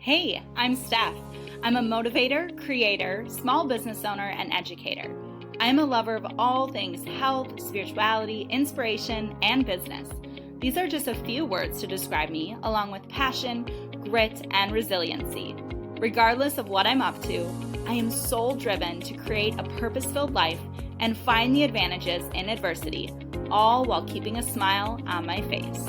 Hey, I'm Steph. I'm a motivator, creator, small business owner, and educator. I'm a lover of all things health, spirituality, inspiration, and business. These are just a few words to describe me, along with passion, grit, and resiliency. Regardless of what I'm up to, I am soul-driven to create a purpose-filled life and find the advantages in adversity, all while keeping a smile on my face.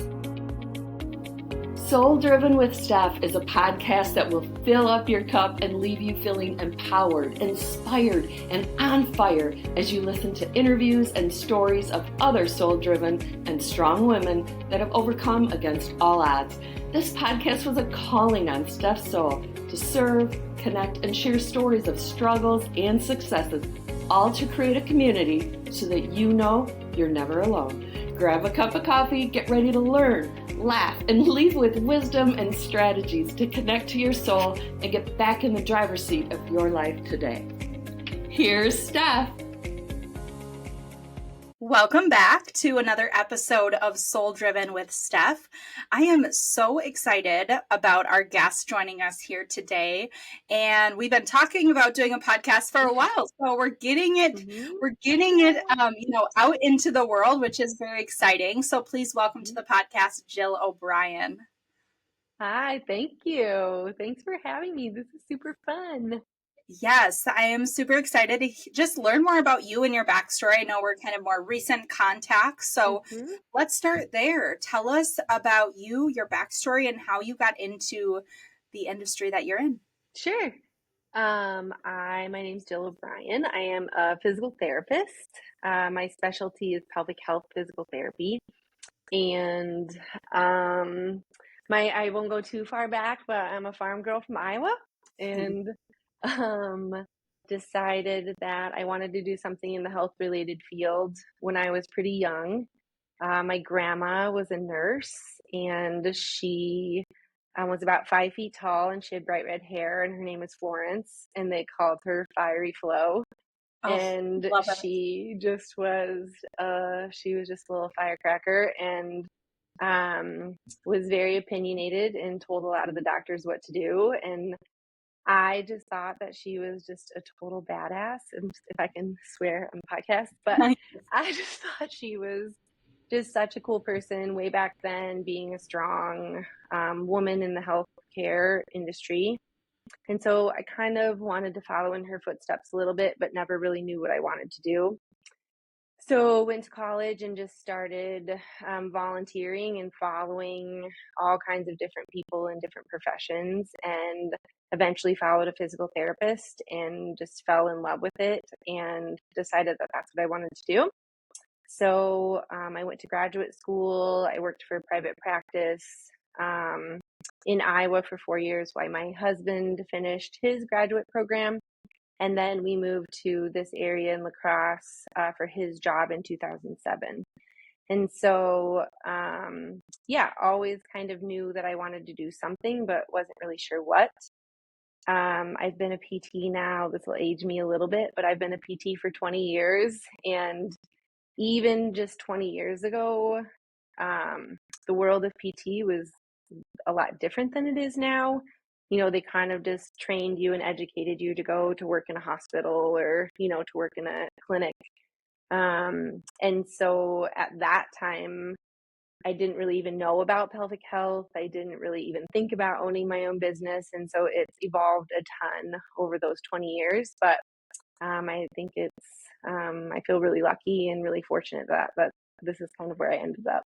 Soul Driven with Steph is a podcast that will fill up your cup and leave you feeling empowered, inspired, and on fire as you listen to interviews and stories of other soul-driven and strong women that have overcome against all odds. This podcast was a calling on Steph's soul to serve, connect, and share stories of struggles and successes, all to create a community so that you know you're never alone. Grab a cup of coffee, get ready to learn, laugh, and leave with wisdom and strategies to connect to your soul and get back in the driver's seat of your life today. Here's Steph. Welcome back to another episode of Soul Driven with Steph. I am so excited about our guest joining us here today. And we've been talking about doing a podcast for a while. So we're getting it, out into the world, which is very exciting. So please welcome to the podcast, Jill O'Brien. Hi, thank you. Thanks for having me. This is super fun. Yes, I am super excited to just learn more about you and your backstory. I know we're kind of more recent contacts, so let's start there. Tell us about you, your backstory, and how you got into the industry that you're in. Sure. My name's Jill O'Brien. I am a physical therapist. My specialty is pelvic health physical therapy, and I won't go too far back, but I'm a farm girl from Iowa, and decided that I wanted to do something in the health related field when I was pretty young. My grandma was a nurse, and she was about 5 feet tall, and she had bright red hair, and her name was Florence, and they called her Fiery Flo. And she just was just a little firecracker, and was very opinionated and told a lot of the doctors what to do. And I just thought that she was just a total badass, and if I can swear on the podcast, but I just thought she was just such a cool person way back then, being a strong woman in the healthcare industry. And so I kind of wanted to follow in her footsteps a little bit, but never really knew what I wanted to do. So went to college and just started volunteering and following all kinds of different people in different professions, and eventually followed a physical therapist and just fell in love with it and decided that that's what I wanted to do. So I went to graduate school. I worked for a private practice in Iowa for 4 years while my husband finished his graduate program. And then we moved to this area in La Crosse for his job in 2007. And so, always kind of knew that I wanted to do something, but wasn't really sure what. I've been a PT now. This will age me a little bit, but I've been a PT for 20 years. And even just 20 years ago, the world of PT was a lot different than it is now. You know, they kind of just trained you and educated you to go to work in a hospital or, to work in a clinic. And so at that time, I didn't really even know about pelvic health. I didn't really even think about owning my own business. And so it's evolved a ton over those 20 years. But I think I feel really lucky and really fortunate that this is kind of where I ended up.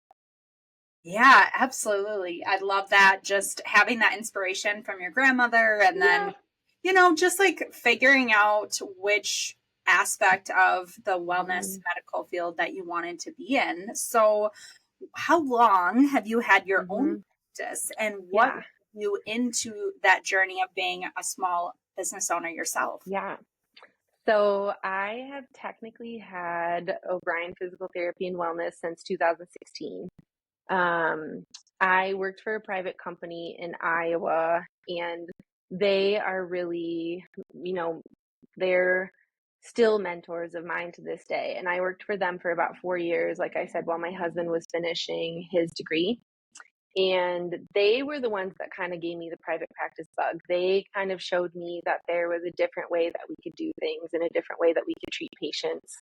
Yeah, absolutely. I love that. Just having that inspiration from your grandmother, and then, just like figuring out which aspect of the wellness medical field that you wanted to be in. So how long have you had your own practice, and what got you into that journey of being a small business owner yourself? Yeah. So I have technically had O'Brien Physical Therapy and Wellness since 2016. I worked for a private company in Iowa, and they are really, they're still mentors of mine to this day. And I worked for them for about 4 years, like I said, while my husband was finishing his degree. And they were the ones that kind of gave me the private practice bug. They kind of showed me that there was a different way that we could do things and a different way that we could treat patients.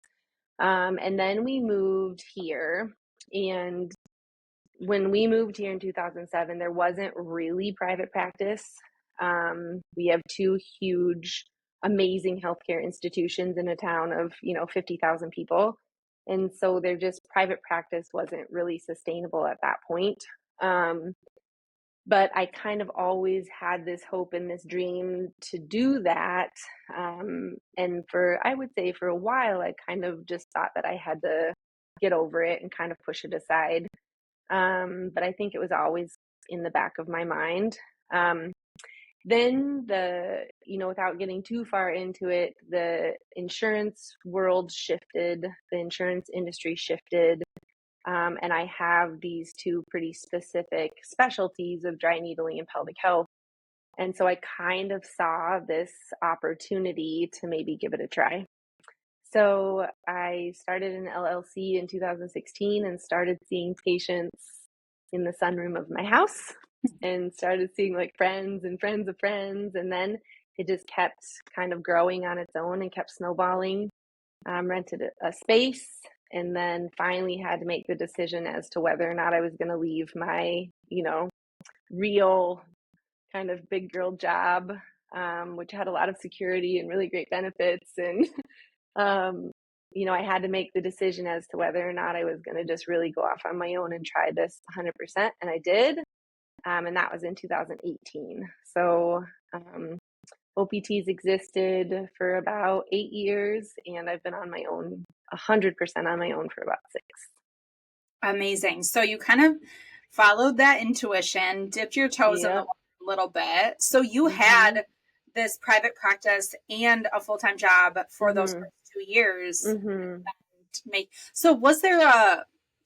And then we moved here. And when we moved here in 2007, there wasn't really private practice. We have two huge, amazing healthcare institutions in a town of, 50,000 people. And so they're just private practice wasn't really sustainable at that point. But I kind of always had this hope and this dream to do that. And I would say for a while, I kind of just thought that I had to get over it and kind of push it aside. But I think it was always in the back of my mind. Then without getting too far into it, the insurance world shifted, the insurance industry shifted. And I have these two pretty specific specialties of dry needling and pelvic health. And so I kind of saw this opportunity to maybe give it a try. So I started an LLC in 2016 and started seeing patients in the sunroom of my house and started seeing like friends and friends of friends. And then it just kept kind of growing on its own and kept snowballing. Rented a space and then finally had to make the decision as to whether or not I was going to leave my, real kind of big girl job, which had a lot of security and really great benefits. And, I had to make the decision as to whether or not I was going to just really go off on my own and try this 100%. And I did. And that was in 2018. So, OPTs existed for about 8 years, and I've been on my own, 100% on my own for about 6. Amazing. So you kind of followed that intuition, dipped your toes in the water a little bit. So you had this private practice and a full-time job for those first 2 years. So was there a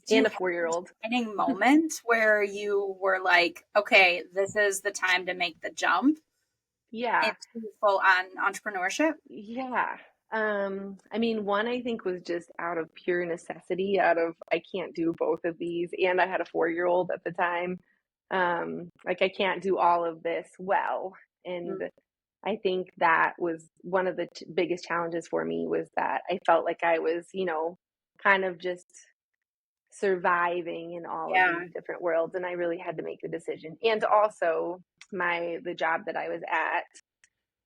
4-year-old defining moment where you were like, okay, this is the time to make the jump? Into full-on entrepreneurship? Yeah. One I think was just out of pure necessity, I can't do both of these. And I had a 4-year-old at the time. I can't do all of this well. And I think that was one of the biggest challenges for me was that I felt like I was, kind of just surviving in all of these different worlds. And I really had to make the decision. And also the job that I was at,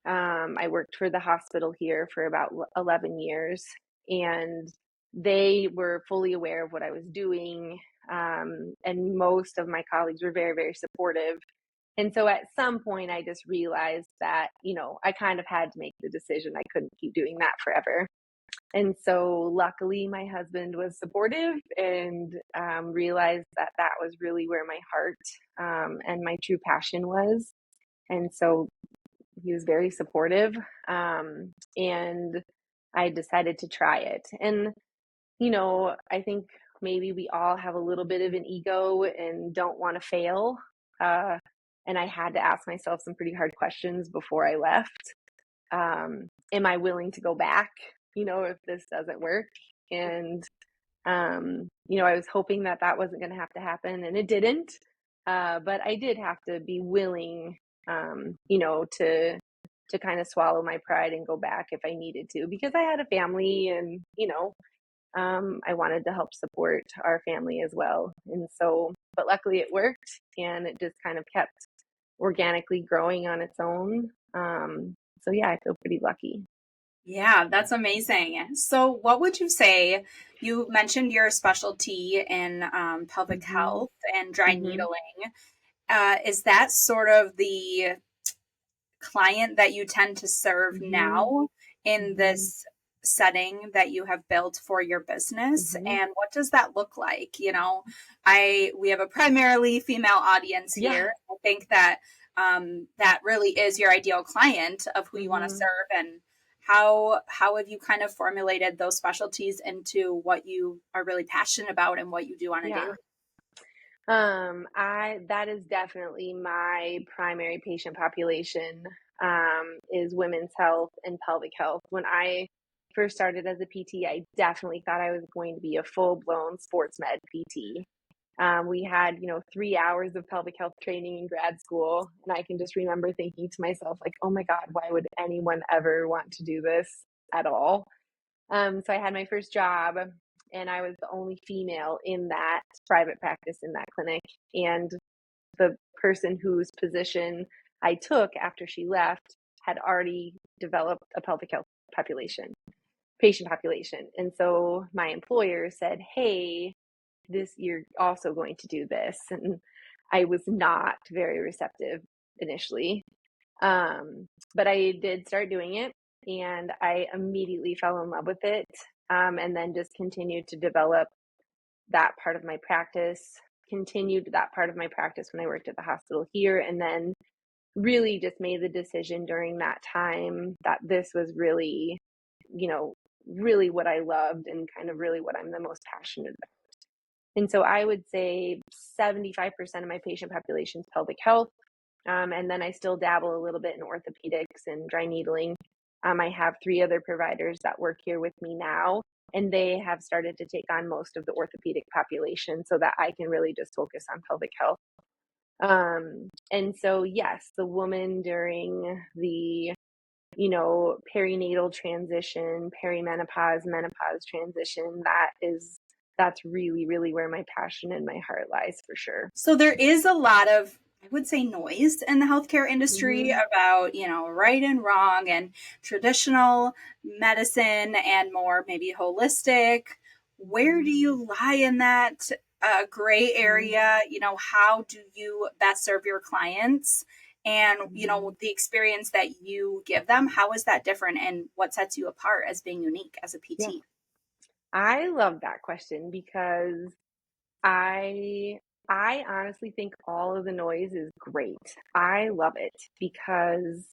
I worked for the hospital here for about 11 years, and they were fully aware of what I was doing. And most of my colleagues were very, very supportive. And so at some point I just realized that, I kind of had to make the decision. I couldn't keep doing that forever. And so luckily my husband was supportive and realized that that was really where my heart and my true passion was. And so he was very supportive, and I decided to try it. And, I think maybe we all have a little bit of an ego and don't want to fail. And I had to ask myself some pretty hard questions before I left. Am I willing to go back, if this doesn't work? And, I was hoping that that wasn't going to have to happen, and it didn't. But I did have to be willing to kind of swallow my pride and go back if I needed to, because I had a family and, I wanted to help support our family as well. And so, but luckily it worked and it just kind of kept organically growing on its own. So yeah, I feel pretty lucky. Yeah, that's amazing. So what would you say, you mentioned your specialty in pelvic health and dry needling. Is that sort of the client that you tend to serve now in this setting that you have built for your business? And what does that look like? We have a primarily female audience here. I think that that really is your ideal client of who you want to serve. And how have you kind of formulated those specialties into what you are really passionate about and what you do on a daily? That is definitely my primary patient population, is women's health and pelvic health. When I first started as a PT, I definitely thought I was going to be a full-blown sports med PT. We had, 3 hours of pelvic health training in grad school. And I can just remember thinking to myself, like, oh my God, why would anyone ever want to do this at all? So I had my first job and I was the only female in that private practice in that clinic. And the person whose position I took after she left had already developed a pelvic health patient population. And so my employer said, hey, you're also going to do this. And I was not very receptive initially. But I did start doing it and I immediately fell in love with it. And then just continued to develop that part of my practice, continued that part of my practice when I worked at the hospital here, and then really just made the decision during that time that this was really, really what I loved and kind of really what I'm the most passionate about. And so I would say 75% of my patient population is pelvic health. And then I still dabble a little bit in orthopedics and dry needling. I have 3 other providers that work here with me now, and they have started to take on most of the orthopedic population so that I can really just focus on pelvic health. And so, yes, the woman during the, perinatal transition, perimenopause, menopause transition, that's really, really where my passion and my heart lies for sure. So there is a lot of, I would say, noise in the healthcare industry about, right and wrong and traditional medicine and more maybe holistic. Where do you lie in that gray area? How do you best serve your clients? And, the experience that you give them, how is that different and what sets you apart as being unique as a PT? Yeah. I love that question because I honestly think all of the noise is great. I love it because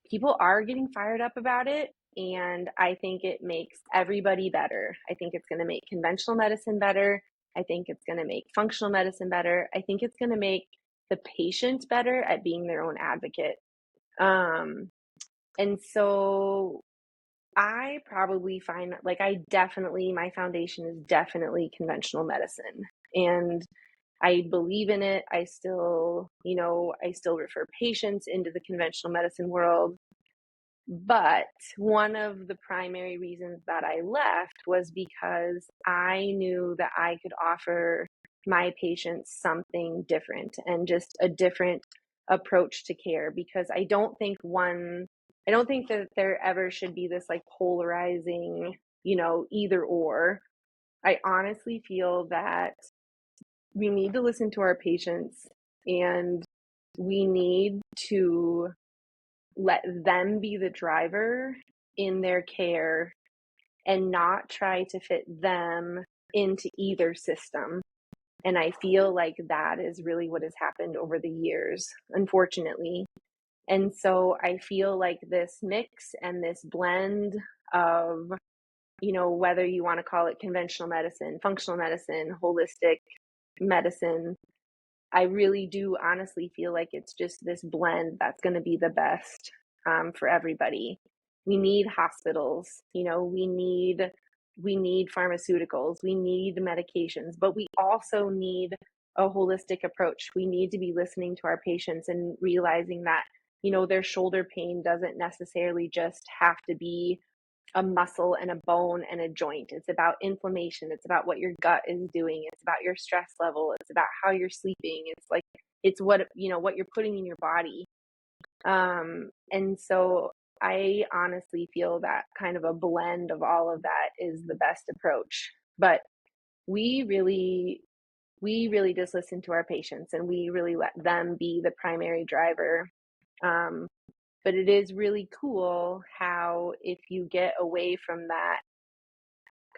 people are getting fired up about it, and I think it makes everybody better. I think it's going to make conventional medicine better. I think it's going to make functional medicine better. I think it's going to make the patient better at being their own advocate. And so I probably find like my foundation is definitely conventional medicine. And I believe in it. I still refer patients into the conventional medicine world. But one of the primary reasons that I left was because I knew that I could offer my patients something different and just a different approach to care, because I don't think that there ever should be this like polarizing, either or. I honestly feel that we need to listen to our patients and we need to let them be the driver in their care and not try to fit them into either system. And I feel like that is really what has happened over the years, unfortunately. And so I feel like this mix and this blend of, whether you want to call it conventional medicine, functional medicine, holistic medicine, I really do honestly feel like it's just this blend that's going to be the best for everybody. We need hospitals, we need pharmaceuticals, we need medications, but we also need a holistic approach. We need to be listening to our patients and realizing that, their shoulder pain doesn't necessarily just have to be a muscle and a bone and a joint. It's about inflammation. It's about what your gut is doing. It's about your stress level. It's about how you're sleeping. It's what you're putting in your body. And so I honestly feel that kind of a blend of all of that is the best approach. But we really just listen to our patients and we really let them be the primary driver. But it is really cool how if you get away from that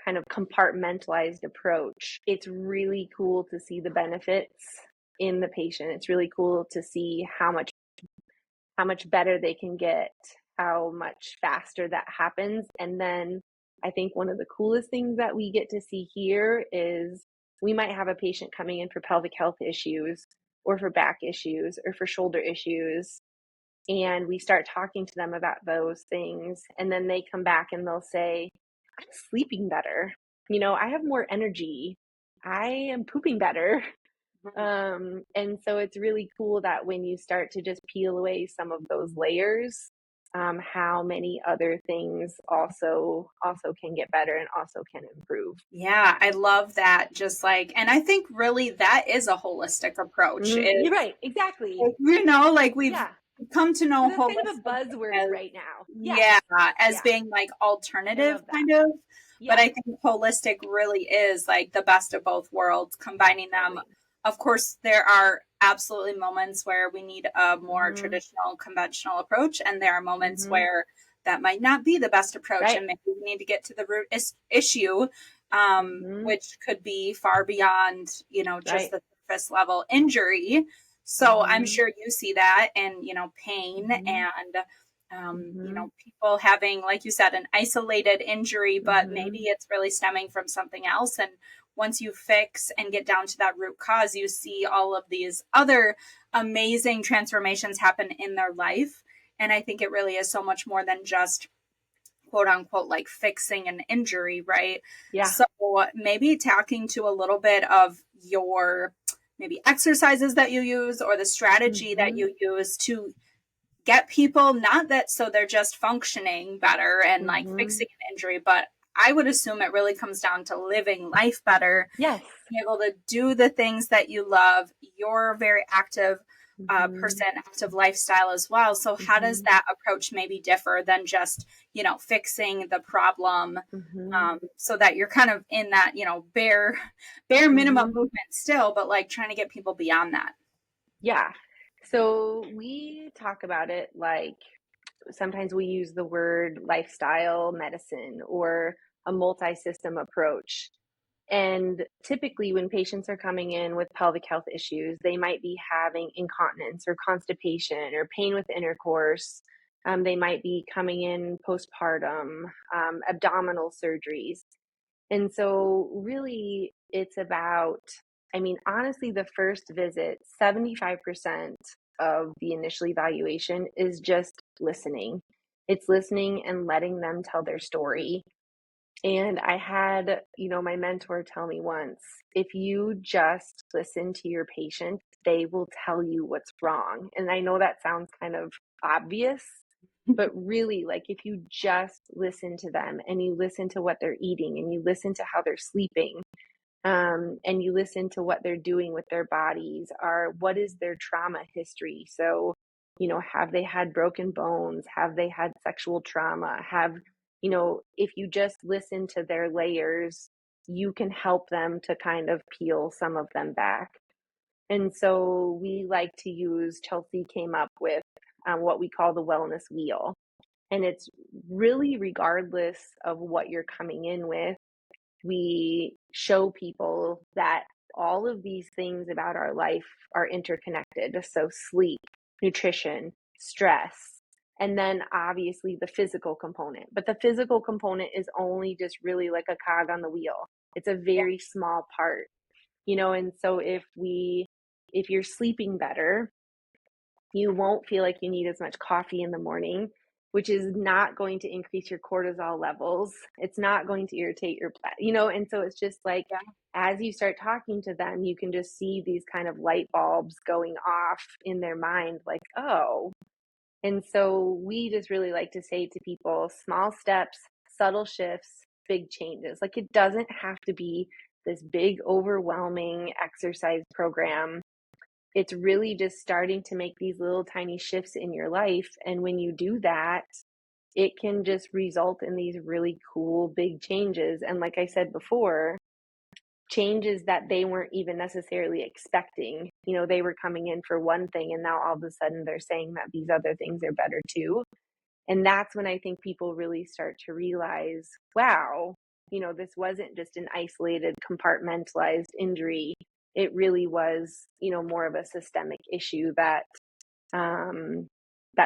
kind of compartmentalized approach, it's really cool to see the benefits in the patient. It's really cool to see how much better they can get, how much faster that happens. And then I think one of the coolest things that we get to see here is we might have a patient coming in for pelvic health issues or for back issues or for shoulder issues. And we start talking to them about those things. And then they come back and they'll say, I'm sleeping better. I have more energy. I am pooping better. And so it's really cool that when you start to just peel away some of those layers, how many other things also can get better and also can improve. Yeah, I love that. Just like, and I think really that is a holistic approach. You're Is, right, exactly. like we've Yeah, come to know because that's kind of a holistic buzzword as, right now. Yes, yeah, as yeah, being like I alternative love that. kind of. But Yeah, I think holistic really is like the best of both worlds, combining them. totally. Of course, there are absolutely moments where we need a more Mm-hmm, traditional, conventional approach, and there are moments mm-hmm. where that might not be the best approach, Right. and maybe we need to get to the root issue, Mm-hmm, which could be far beyond, just right. the surface level injury. So I'm Mm-hmm, sure you see that in, pain mm-hmm, and mm-hmm, people having, like you said, an isolated injury, but maybe mm-hmm, it's really stemming from something else. And once you fix and get down to that root cause, you see all of these other amazing transformations happen in their life. And I think it really is so much more than just quote unquote like fixing an injury, right? yeah. So maybe talking to a little bit of your maybe exercises that you use or the strategy that Mm-hmm, you use to get people, not that so they're just functioning better and like mm-hmm. fixing an injury, but I would assume it really comes down to living life better, Yes. being able to do the things that you love. You're a very active Mm-hmm, person, active lifestyle as well. So how does mm-hmm, that approach maybe differ than just, fixing the problem, mm-hmm, so that you're kind of in that, bare minimum mm-hmm. movement still, but like trying to get people beyond that? Yeah. So we talk about it like sometimes we use the word lifestyle medicine or a multi-system approach. And typically, when patients are coming in with pelvic health issues, they might be having incontinence or constipation or pain with intercourse. They might be coming in postpartum, abdominal surgeries. And so, really, it's about, I mean, honestly, the first visit, 75% of the initial evaluation is just listening. It's listening and letting them tell their story. And I had, my mentor tell me once, if you just listen to your patient, they will tell you what's wrong. And I know that sounds kind of obvious, but really, like if you just listen to them and you listen to what they're eating and you listen to how they're sleeping, and you listen to what they're doing with their bodies, or what is their trauma history. So, have they had broken bones? Have they had sexual trauma? If you just listen to their layers, you can help them to kind of peel some of them back. And so we like to use, Chelsea came up with what we call the wellness wheel. And it's really regardless of what you're coming in with, we show people that all of these things about our life are interconnected. So, sleep, nutrition, stress, and then obviously the physical component. But the physical component is only just really like a cog on the wheel, it's a very small part, and so if you're sleeping better, you won't feel like you need as much coffee in the morning, which is not going to increase your cortisol levels. It's not going to irritate and so it's just like, Yeah. as you start talking to them, you can just see these kind of light bulbs going off in their mind, like, oh. And so we just really like to say to people, small steps, subtle shifts, big changes. Like, it doesn't have to be this big, overwhelming exercise program. It's really just starting to make these little tiny shifts in your life. And when you do that, it can just result in these really cool big changes. And like I said before, changes that they weren't even necessarily expecting. They were coming in for one thing, and now all of a sudden they're saying that these other things are better too. And that's when I think people really start to realize, wow, this wasn't just an isolated, compartmentalized injury. It really was, more of a systemic issue that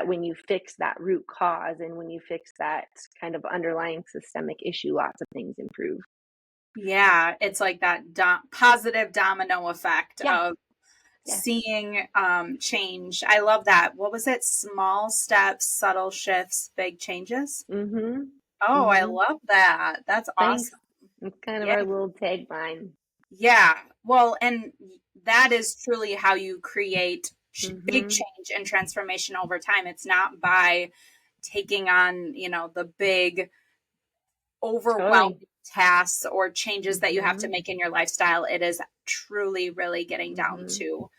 when you fix that root cause and when you fix that kind of underlying systemic issue, lots of things improve. Yeah, it's like that positive domino effect Yeah. of Yes. seeing change. I love that. What was it? Small steps, subtle shifts, big changes. Mm-hmm. Oh, I Mm-hmm. love that. That's Thanks. awesome. It's kind of Yeah. our little tagline. Yeah. Well, and that is truly how you create big Mm-hmm. change and transformation over time. It's not by taking on, the big overwhelming Totally. tasks or changes that you have to Mm-hmm. make in your lifestyle. It is truly really getting down Mm-hmm. to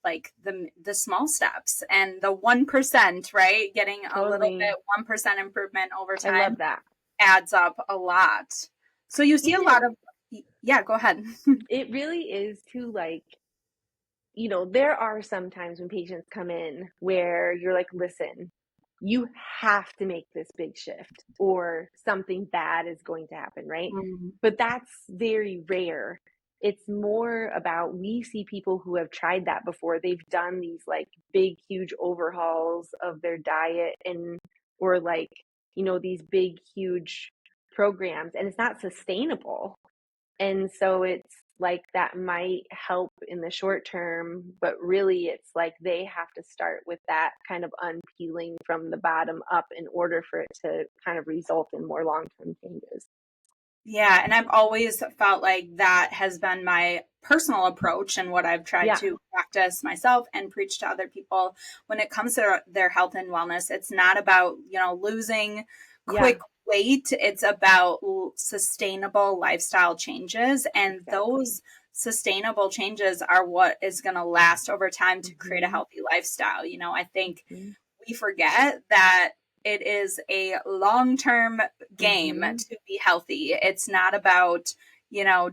like the small steps and the 1%, right? Getting a little Totally. bit 1% improvement over I time love that. adds up a lot. So you see a lot Even of, yeah, go ahead. it really is too, like, there are some times when patients come in where you're like, listen, you have to make this big shift or something bad is going to happen, right? Mhm. But that's very rare. It's more about, we see people who have tried that before. They've done these like big, huge overhauls of their diet or like, these big, huge programs, and it's not sustainable. And so it's like that might help in the short term, but really it's like they have to start with that kind of unpeeling from the bottom up in order for it to kind of result in more long-term changes. Yeah, and I've always felt like that has been my personal approach and what I've tried Yeah. to practice myself and preach to other people when it comes to their health and wellness. It's not about, losing Yeah, quick weight. It's about sustainable lifestyle changes. And exactly. those sustainable changes are what is going to last over time to create a Mm-hmm. healthy lifestyle. I think Mm-hmm. we forget that it is a long-term game Mm-hmm. to be healthy. It's not about,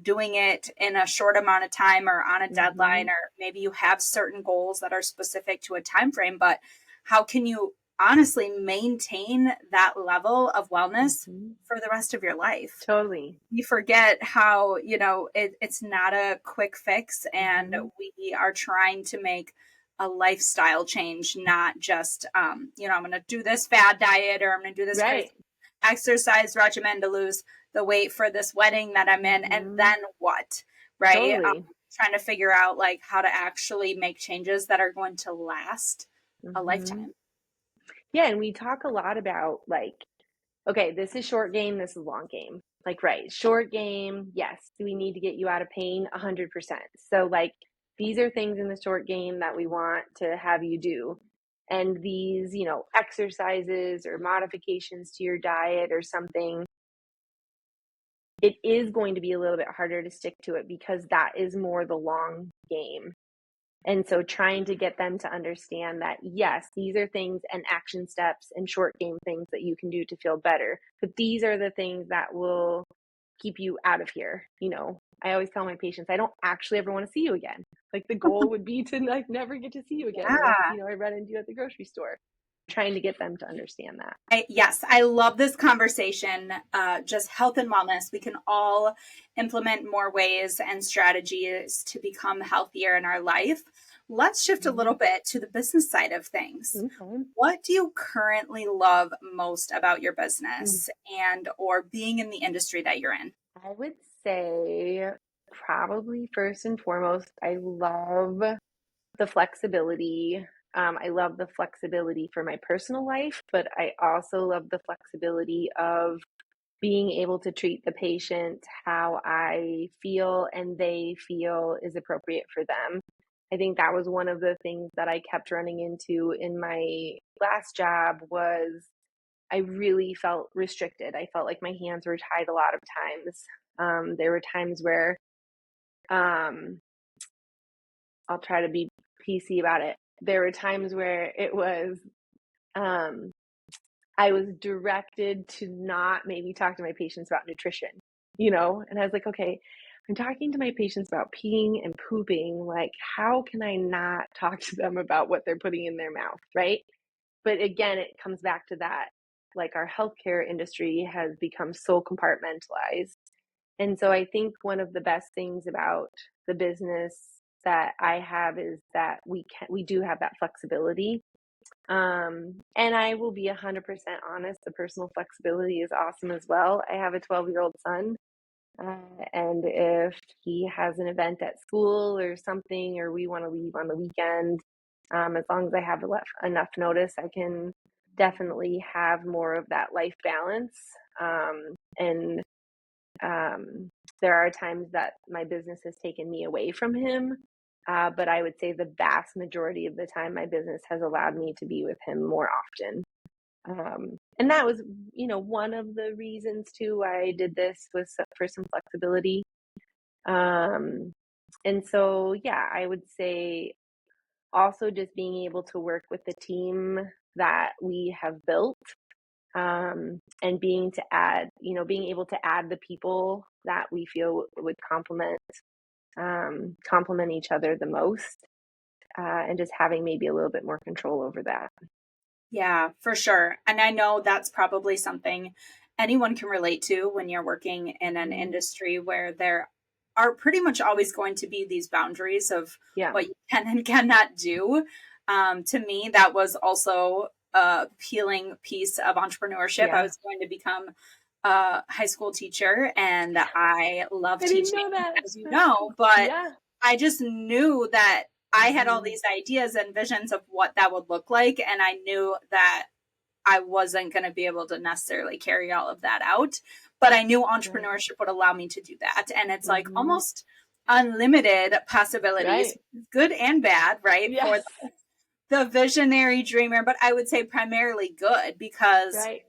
doing it in a short amount of time or on a Mm-hmm. deadline, or maybe you have certain goals that are specific to a time frame, but how can you honestly maintain that level of wellness Mm-hmm. for the rest of your life? Totally. We forget how, it's not a quick fix, and Mm-hmm. we are trying to make a lifestyle change, not just, I'm going to do this fad diet, or I'm going to do this crazy Right. exercise regimen to lose the weight for this wedding that I'm in. And Mm-hmm. then what? Right. Totally. Trying to figure out like how to actually make changes that are going to last a Mm-hmm. lifetime. Yeah, and we talk a lot about like, okay, this is short game, this is long game. Like, right, short game, yes, do we need to get you out of pain? 100%. So, like, these are things in the short game that we want to have you do. And these, exercises or modifications to your diet or something, it is going to be a little bit harder to stick to it because that is more the long game. And so trying to get them to understand that, yes, these are things and action steps and short game things that you can do to feel better. But these are the things that will keep you out of here. I always tell my patients, I don't actually ever want to see you again. Like the goal would be to like never get to see you again unless, Yeah. I run into you at the grocery store. Trying to get them to understand that. Yes, I love this conversation. Just health and wellness. We can all implement more ways and strategies to become healthier in our life. Let's shift a little bit to the business side of things. Okay. What do you currently love most about your Mm. business and or being in the industry that you're in? I would say probably first and foremost, I love the flexibility. I love the flexibility for my personal life, but I also love the flexibility of being able to treat the patient how I feel and they feel is appropriate for them. I think that was one of the things that I kept running into in my last job was I really felt restricted. I felt like my hands were tied a lot of times. There were times where um, I'll try to be PC about it. There were times where it was, um, I was directed to not maybe talk to my patients about nutrition, and I was like, okay, I'm talking to my patients about peeing and pooping. Like, how can I not talk to them about what they're putting in their mouth? Right. But again, it comes back to that. Like, our healthcare industry has become so compartmentalized. And so I think one of the best things about the business that I have is that we do have that flexibility. And I will be 100% honest, the personal flexibility is awesome as well. I have a 12-year-old son, and if he has an event at school or something, or we want to leave on the weekend, as long as I have enough notice, I can definitely have more of that life balance. And There are times that my business has taken me away from him. But I would say the vast majority of the time, my business has allowed me to be with him more often. And that was, one of the reasons too why I did this was for some flexibility. And so, yeah, I would say also just being able to work with the team that we have built, and being able to add the people that we feel would complement each other the most, and just having maybe a little bit more control over that. Yeah, for sure. And I know that's probably something anyone can relate to when you're working in an industry where there are pretty much always going to be these boundaries of Yeah. what you can and cannot do. To me, that was also a appealing piece of entrepreneurship. Yeah. I was going to become a high school teacher, and I love I didn't teaching, know that. as you know, but Yeah. I just knew that I had all these ideas and visions of what that would look like. And I knew that I wasn't going to be able to necessarily carry all of that out. But I knew entrepreneurship would allow me to do that. And it's like almost unlimited possibilities, Right. good and bad, right? Yes. For the visionary dreamer. But I would say primarily good, because Right.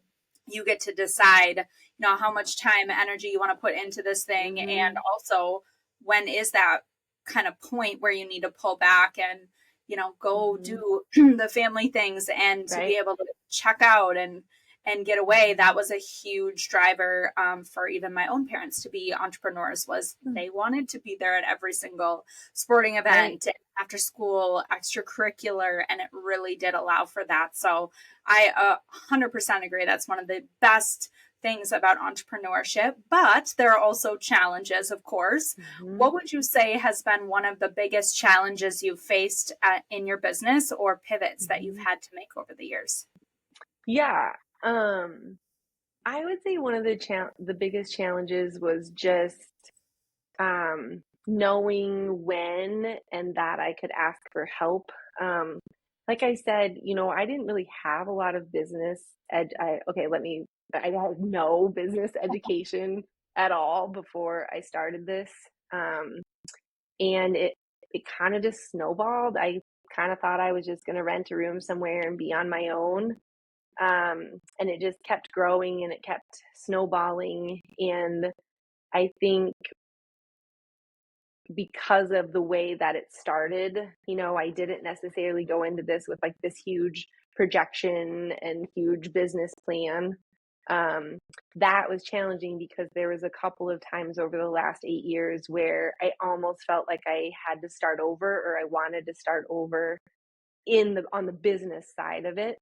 you get to decide, how much time, energy you want to put into this thing. And also, when is that kind of point where you need to pull back and, go do the family things, and to be able to check out and get away. That was a huge driver, for even my own parents to be entrepreneurs, was they wanted to be there at every single sporting event, after school, extracurricular, and it really did allow for that. So I 100% agree. That's one of the best things about entrepreneurship, but there are also challenges, of course. What would you say has been one of the biggest challenges you've faced in your business, or pivots that you've had to make over the years? Yeah. I would say one of the biggest challenges was just knowing when and that I could ask for help. Like I said, I didn't really have a lot of I had no business education at all before I started this. And it kind of just snowballed. I kind of thought I was just going to rent a room somewhere and be on my own. And it just kept growing and it kept snowballing. And I think because of the way that it started, I didn't necessarily go into this with like this huge projection and huge business plan. That was challenging because there was a couple of times over the last 8 years where I almost felt like I had to start over, or I wanted to start over on the business side of it.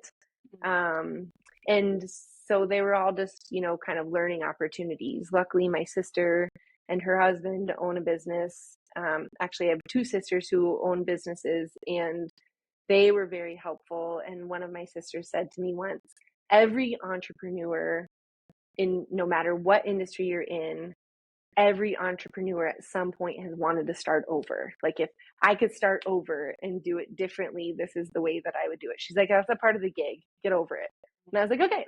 And so they were all just, kind of learning opportunities. Luckily, my sister and her husband own a business. Actually, I have two sisters who own businesses, and they were very helpful. And one of my sisters said to me once, every entrepreneur, in no matter what industry you're in, every entrepreneur at some point has wanted to start over. Like, if I could start over and do it differently, this is the way that I would do it. She's like, that's a part of the gig. Get over it. And I was like, okay.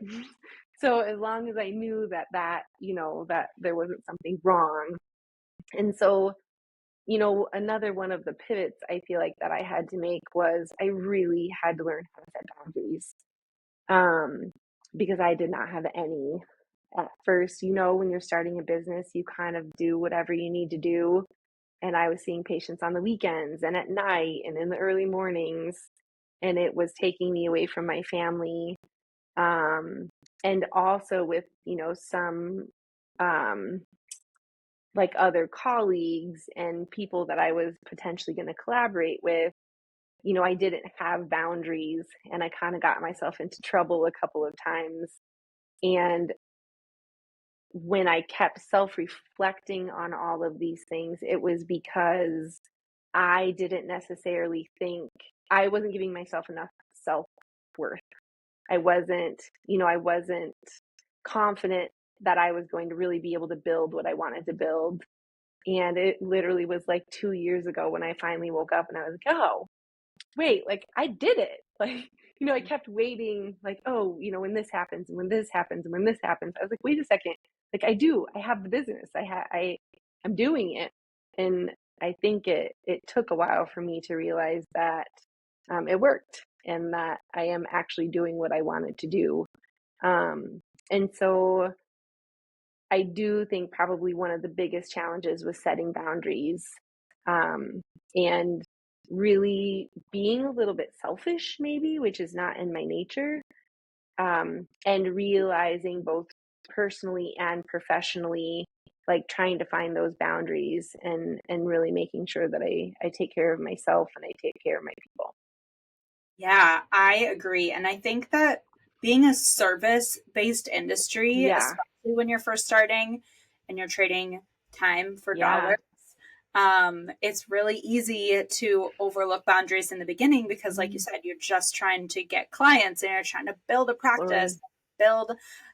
So as long as I knew that that there wasn't something wrong. And so, another one of the pivots I feel like that I had to make was I really had to learn how to set boundaries. Because I did not have any at first. When you're starting a business, you kind of do whatever you need to do. And I was seeing patients on the weekends and at night and in the early mornings, and it was taking me away from my family. And also with, some like other colleagues and people that I was potentially going to collaborate with, I didn't have boundaries, and I kind of got myself into trouble a couple of times. And when I kept self-reflecting on all of these things, it was because I didn't necessarily think I wasn't giving myself enough self-worth. I wasn't confident that I was going to really be able to build what I wanted to build. And it literally was like 2 years ago when I finally woke up and I was like, oh, wait, like I did it. Like, I kept waiting, like, oh, when this happens and when this happens and when this happens. I was like, wait a second. Like I have the business. I'm doing it. And I think it took a while for me to realize that it worked and that I am actually doing what I wanted to do. And so I do think probably one of the biggest challenges was setting boundaries, and really being a little bit selfish, maybe, which is not in my nature, and realizing both personally and professionally, like trying to find those boundaries and really making sure that I take care of myself and I take care of my people. Yeah, I agree. And I think that being a service-based industry, Yeah, especially when you're first starting and you're trading time for yeah, dollars, it's really easy to overlook boundaries in the beginning because, like you mhm, said, you're just trying to get clients and you're trying to build a totally. practice, build,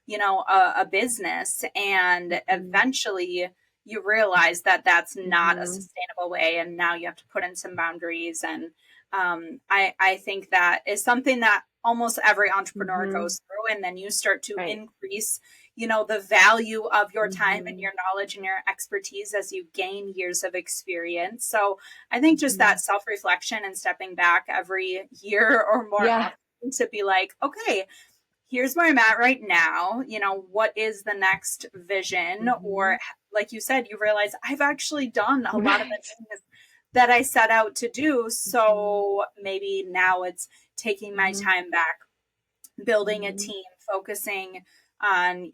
a business, and Hmm. eventually you realize that that's not a Hmm. sustainable way, and now you have to put in some boundaries. And I think that is something that almost every entrepreneur Hmm. goes through, and then you start to Right. increase the value of your time and Hmm. your knowledge and your expertise as you gain years of experience. So I think just Hmm. that self-reflection and stepping back every year or more Yeah. often to be like, okay, here's where I'm at right now. What is the next vision? Or Hmm. like you said, you realize I've actually done a lot of the Right. things that I set out to do. Hmm. So maybe now it's taking my Hmm. time back, building a Hmm. team, focusing on,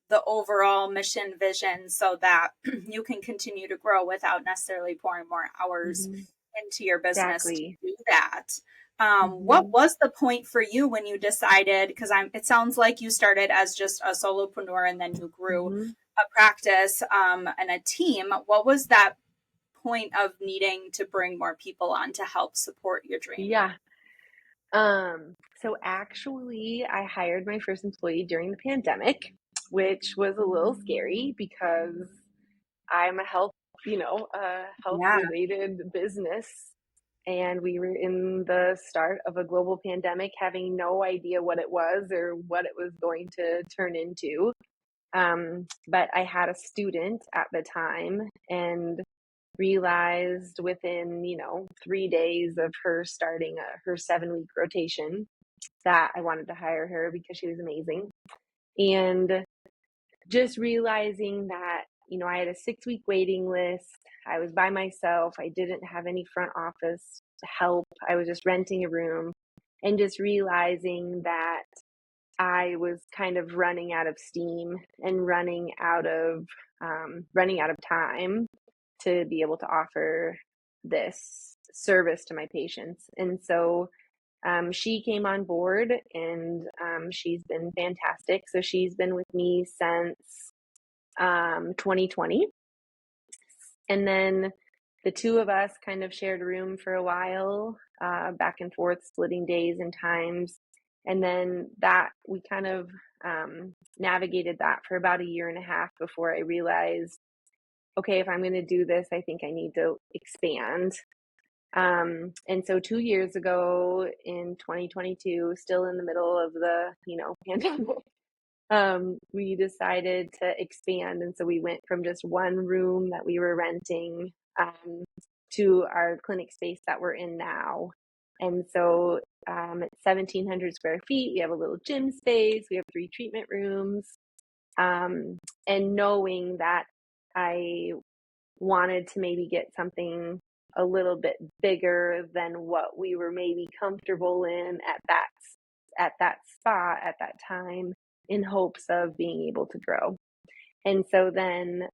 the overall mission vision so that you can continue to grow without necessarily pouring more hours Hmm. into your business to Exactly. do that. What Hmm. was the point for you when you decided? Because it sounds like you started as just a solopreneur and then you grew Hmm. a practice and a team. What was that point of needing to bring more people on to help support your dream? Yeah. So actually I hired my first employee during the pandemic, which was a little scary because I'm a health Yeah. related business. And we were in the start of a global pandemic, having no idea what it was or what it was going to turn into. But I had a student at the time and realized within, 3 days of her starting her 7 week rotation that I wanted to hire her because she was amazing. And just realizing that, I had a 6 week waiting list. I was by myself. I didn't have any front office help. I was just renting a room and just realizing that I was kind of running out of steam and running out of time to be able to offer this service to my patients. And so she came on board and she's been fantastic. So she's been with me since 2020. And then the two of us kind of shared a room for a while, back and forth, splitting days and times. And then that we kind of navigated that for about a year and a half before I realized, okay, if I'm going to do this, I think I need to expand. And so 2 years ago in 2022, still in the middle of the, pandemic, we decided to expand. And so we went from just one room that we were renting, to our clinic space that we're in now. And so it's 1,700 square feet. We have a little gym space. We have 3 treatment rooms. And knowing that I wanted to maybe get something a little bit bigger than what we were maybe comfortable in at that spot at that time, in hopes of being able to grow. And so then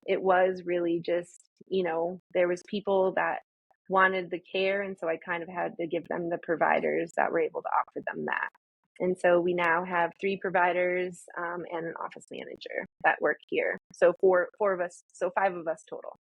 it was really just, there was people that wanted the care, and so I kind of had to give them the providers that were able to offer them that. And so we now have 3 providers, and an office manager that work here. So four of us, so 5 of us total.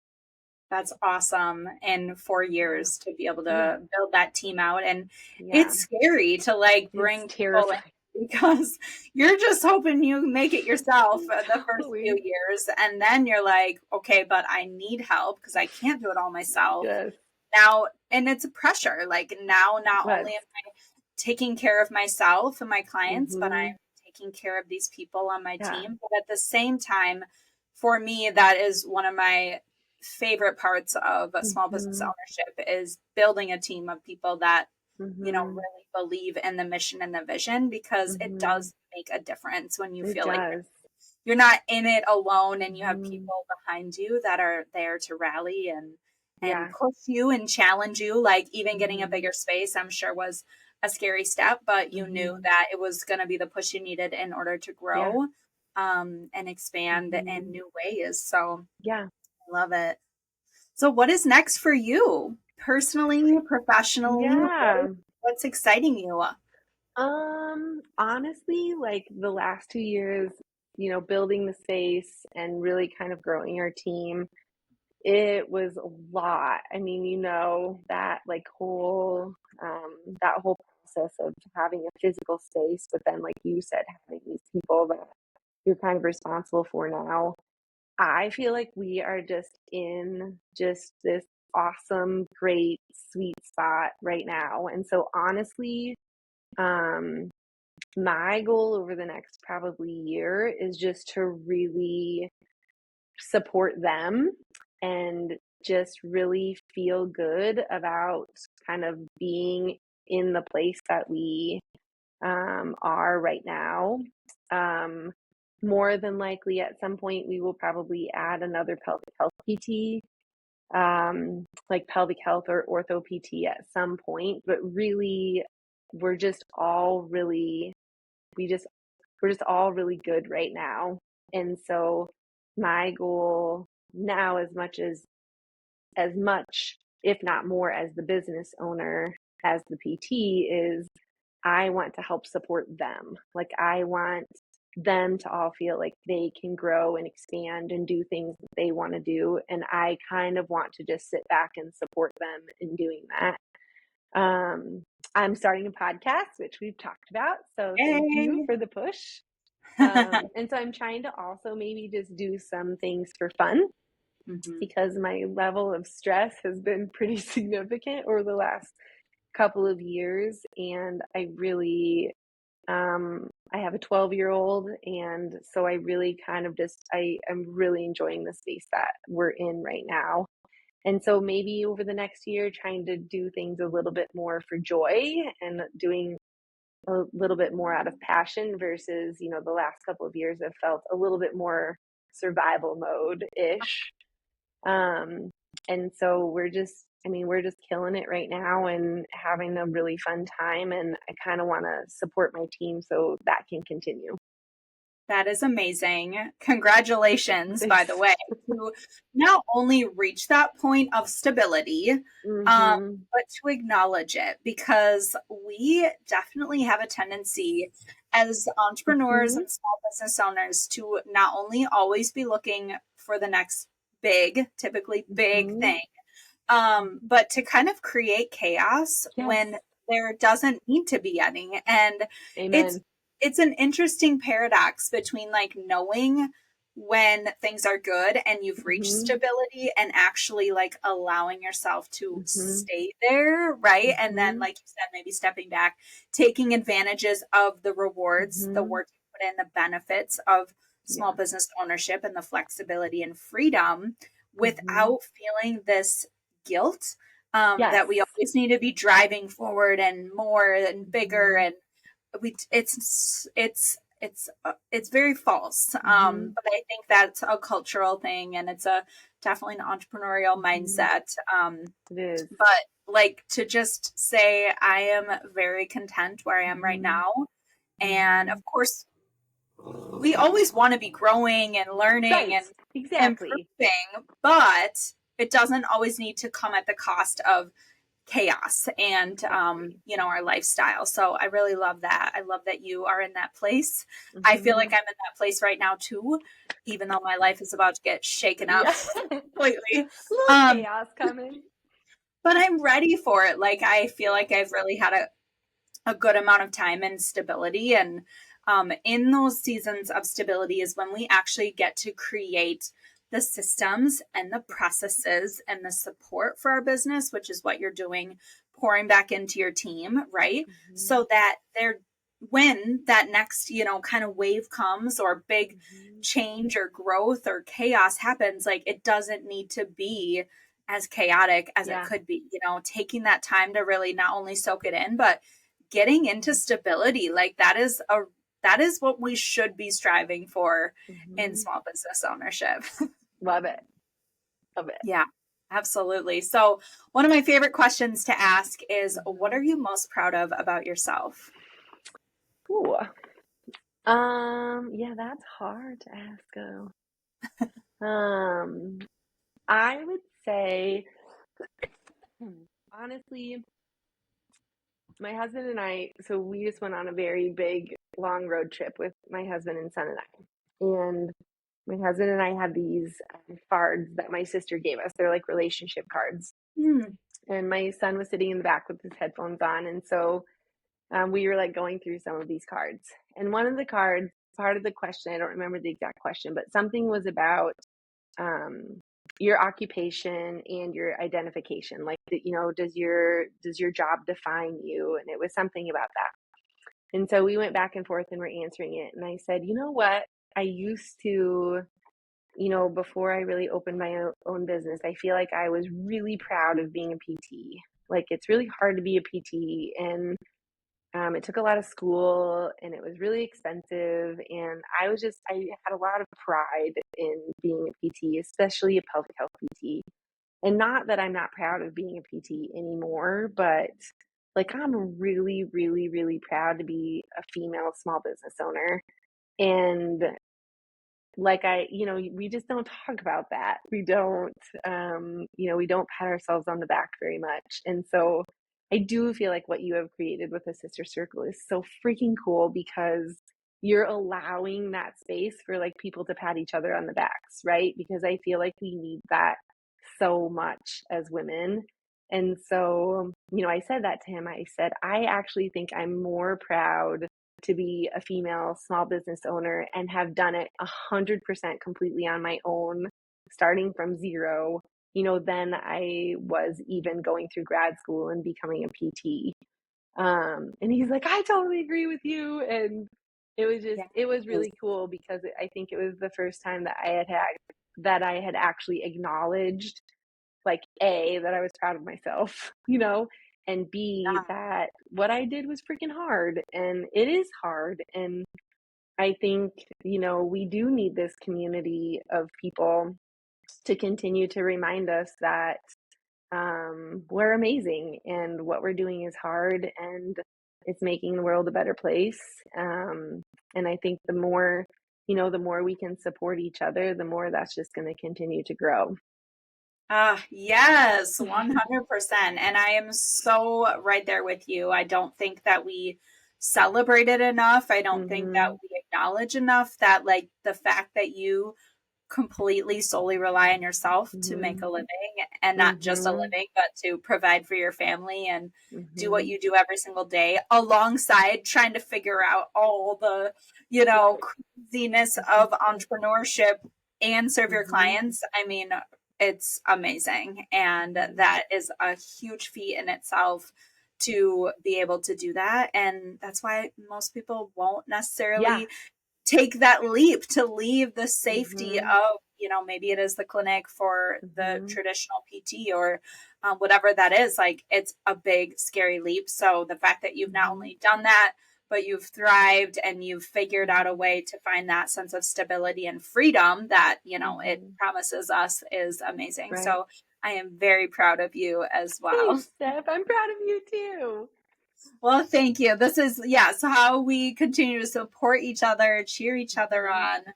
That's awesome. In four Yeah. years to be able Yeah. to build that team out. And Yeah. it's scary to like It's bring people terrifying. in because you're just hoping you make it yourself the first few Totally. years. And then you're like, okay, but I need help because I can't do it all myself Yes. now. And it's a pressure. Like now, not only But, am I taking care of myself and my clients, but I'm hmm, taking care of these people on my yeah. team. But at the same time, for me, that is one of my favorite parts of a small business Mm-hmm. ownership is building a team of people that, Mm-hmm. really believe in the mission and the vision, because it Mm-hmm. does make a difference when you It feel like does. you're not in it alone and you have Mm-hmm. people behind you that are there to rally and Yeah. push you and challenge you. Like even getting a Mm-hmm. bigger space, I'm sure was a scary step, but you knew Mm-hmm. that it was going to be the push you needed in order to Yeah. grow and expand Mm-hmm. in new ways. So Yeah. I love it. So what is next for you personally, professionally? Yeah. What's exciting you? Honestly, like the last 2 years, building the space and really kind of growing our team, it was a lot. I mean, that like whole process of having a physical space, but then like you said, having these people that you're kind of responsible for now. I feel like we are just in just this awesome, great, sweet spot right now. And so honestly, um, my goal over the next probably year is just to really support them and just really feel good about kind of being in the place that we are right now. Um, More than likely, at some point, we will probably add another pelvic health PT, like pelvic health or ortho PT at some point. But really, we're just all really, we just, we're just all really good right now. And so, my goal now, as much, if not more, as the business owner, as the PT, is I want to help support them. Like, I want them to all feel like they can grow and expand and do things that they want to do. And I kind of want to just sit back and support them in doing that. I'm starting a podcast, which we've talked about. So thank you Yay. for the push. And so I'm trying to also maybe just do some things for fun Mhm. because my level of stress has been pretty significant over the last couple of years. And I have a 12-year-old. And so I really kind of I am really enjoying the space that we're in right now. And so maybe over the next year, trying to do things a little bit more for joy and doing a little bit more out of passion versus, the last couple of years have felt a little bit more survival mode ish. And so we're just killing it right now and having a really fun time. And I kind of want to support my team so that can continue. That is amazing. Congratulations, by the Thanks. way, to not only reach that point of stability, Mm-hmm. but to acknowledge it, because we definitely have a tendency as entrepreneurs Mm-hmm. and small business owners to not only always be looking for the next big, typically big Mm-hmm. thing, but to kind of create chaos Yes. when there doesn't need to be any. And it's Amen. it's an interesting paradox between like knowing when things are good and you've reached Mm-hmm. stability and actually like allowing yourself to Mm-hmm. stay there, right? And then, Mm-hmm. like you said, maybe stepping back, taking advantages of the rewards, the Mm-hmm. work you put in, the benefits of small Yeah. business ownership and the flexibility and freedom Mm-hmm. without feeling this guilt, Yes. that we always need to be driving forward and more and bigger, Mm-hmm. and it's very false. Mm-hmm. But I think that's a cultural thing, and it's a definitely an entrepreneurial Mm-hmm. mindset. It is. But like to just say I am very content where I am right Mm-hmm. now, and Mm-hmm. of course we always want to be growing and learning Right. and Exactly. improving, but it doesn't always need to come at the cost of chaos and Exactly. our lifestyle. So I really love that. I love that you are in that place. I feel like Mm-hmm. I'm in that place right now too, even though my life is about to get shaken up Yeah. completely. Little um chaos coming. but I'm ready for it. Like I feel like I've really had a good amount of time and stability, and in those seasons of stability is when we actually get to create the systems and the processes and the support for our business, which is what you're doing, pouring back into your team, right? Mm-hmm. So that they're when that next, kind of wave comes or big change or growth or chaos happens, like it doesn't need to be as chaotic as it Yeah. could be, taking that time to really not only soak it in, but getting into stability. Like that is what we should be striving for in small business ownership. Love it. Love it. Yeah, absolutely. So one of my favorite questions to ask is, what are you most proud of about yourself? Ooh. Yeah, that's hard to ask. I would say, honestly, my husband and I, so we just went on a very big, long road trip with my husband and son and I. And my husband and I had these cards that my sister gave us. They're like relationship cards. Hmm. And my son was sitting in the back with his headphones on. And so we were like going through some of these cards. And one of the cards, part of the question, I don't remember the exact question, but something was about your occupation and your identification. Like, does your job define you? And it was something about that. And so we went back and forth and were answering it. And I said, you know what? I used to, before I really opened my own business, I feel like I was really proud of being a PT. Like, it's really hard to be a PT, and it took a lot of school, and it was really expensive. And I had a lot of pride in being a PT, especially a pelvic health PT. And not that I'm not proud of being a PT anymore, but like I'm really, really, really proud to be a female small business owner. And like we just don't talk about that. We don't, we don't pat ourselves on the back very much. And so I do feel like what you have created with the sister circle is so freaking cool, because you're allowing that space for like people to pat each other on the backs, right? Because I feel like we need that so much as women. And so, I said that to him. I said, I actually think I'm more proud to be a female small business owner and have done it 100% completely on my own, starting from zero, than I was even going through grad school and becoming a PT. And he's like, I totally agree with you. And it was really cool, because I think it was the first time that I had actually acknowledged, like, A, that I was proud of myself, and B, that what I did was freaking hard, and it is hard. And I think, we do need this community of people to continue to remind us that we're amazing and what we're doing is hard, and it's making the world a better place. And I think the more we can support each other, the more that's just going to continue to grow. Yes, 100%. And I am so right there with you. I don't think that we celebrate it enough. I don't think that Mm-hmm. we acknowledge enough that, like, the fact that you completely solely rely on yourself to make Mm-hmm. a living, and not just a Mm-hmm. living, but to provide for your family and do what Mm-hmm. you do every single day, alongside trying to figure out all the, craziness of entrepreneurship and serve your Mm-hmm. clients. I mean, it's amazing. And that is a huge feat in itself to be able to do that. And that's why most people won't Yeah. necessarily take that leap to leave the safety Mm-hmm. of, maybe it is the clinic for the Mm-hmm. traditional PT or whatever that is. Like, it's a big, scary leap. So the fact that you've not Mm-hmm. only done that, but you've thrived and you've figured out a way to find that sense of stability and freedom that, it Mm-hmm. promises us is amazing. Right. So I am very proud of you as well. Thanks, Steph. I'm proud of you too. Well, thank you. This is, yes, how we continue to support each other, cheer each other Mm-hmm. on.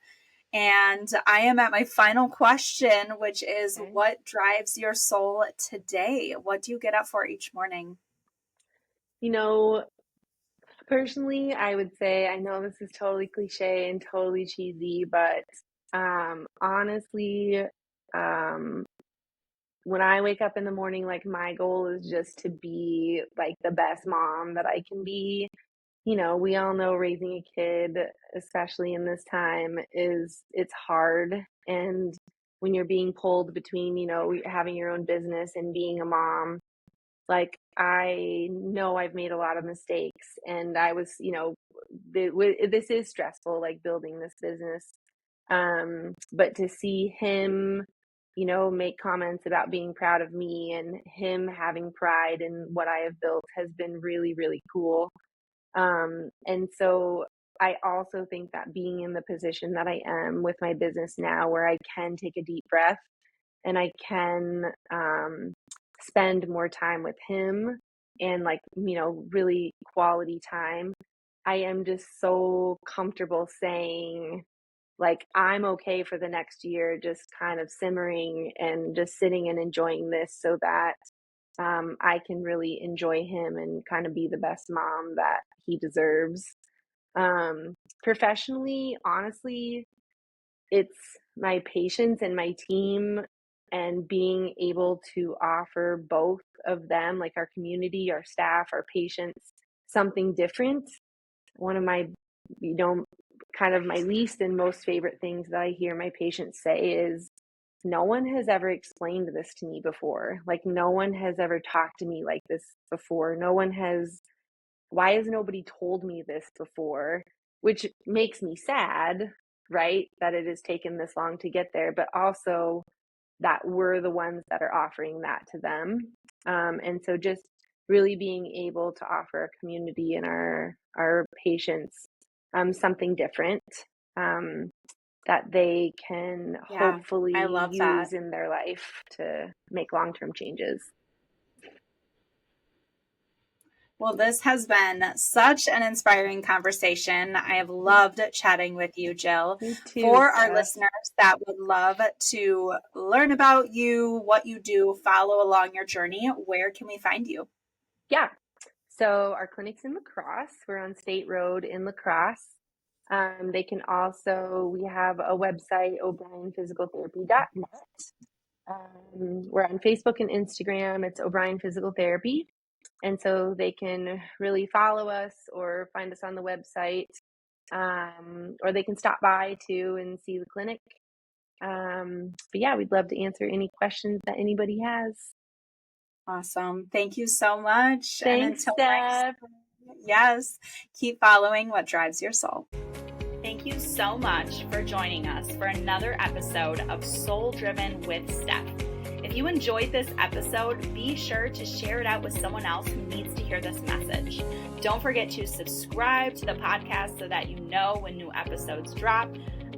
And I am at my final question, which is, Okay. what drives your soul today? What do you get up for each morning? You know, personally, I would say, I know this is totally cliche and totally cheesy, but honestly, um, when I wake up in the morning, like my goal is just to be like the best mom that I can be. We all know raising a kid, especially in this time, it's hard. And when you're being pulled between, having your own business and being a mom, Like, I know I've made a lot of mistakes, and I was, this is stressful, like building this business. But to see him, make comments about being proud of me and him having pride in what I have built has been really, really cool. And so I also think that being in the position that I am with my business now, where I can take a deep breath and I can spend more time with him and really quality time, I am just so comfortable saying, like, I'm okay for the next year, just kind of simmering and just sitting and enjoying this so that I can really enjoy him and kind of be the best mom that he deserves. Professionally, honestly, it's my patients and my team and being able to offer both of them, like our community, our staff, our patients, something different. One of my, kind of my least and most favorite things that I hear my patients say is, no one has ever explained this to me before. Like, no one has ever talked to me like this before. Why has nobody told me this before? Which makes me sad, right? That it has taken this long to get there, but also that we're the ones that are offering that to them. And so just really being able to offer our community and our patients something different that they can hopefully I love use that. in their life to make long-term changes. Well, this has been such an inspiring conversation. I have loved chatting with you, Jill. Me too, For our Steph. listeners that would love to learn about you, what you do, follow along your journey, where can we find you? Yeah. So our clinic's in La Crosse. We're on State Road in La Crosse. They can also, we have a website, o'brienphysicaltherapy.net. We're on Facebook and Instagram. It's O'Brien Physical Therapy. And so they can really follow us or find us on the website, or they can stop by too and see the clinic. But yeah, we'd love to answer any questions that anybody has. Awesome. Thank you so much. Thanks, and until Steph. yes, keep following what drives your soul. Thank you so much for joining us for another episode of Soul Driven with Steph. If you enjoyed this episode, be sure to share it out with someone else who needs to hear this message. Don't forget to subscribe to the podcast so that you know when new episodes drop.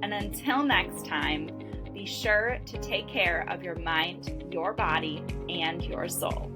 And until next time, be sure to take care of your mind, your body, and your soul.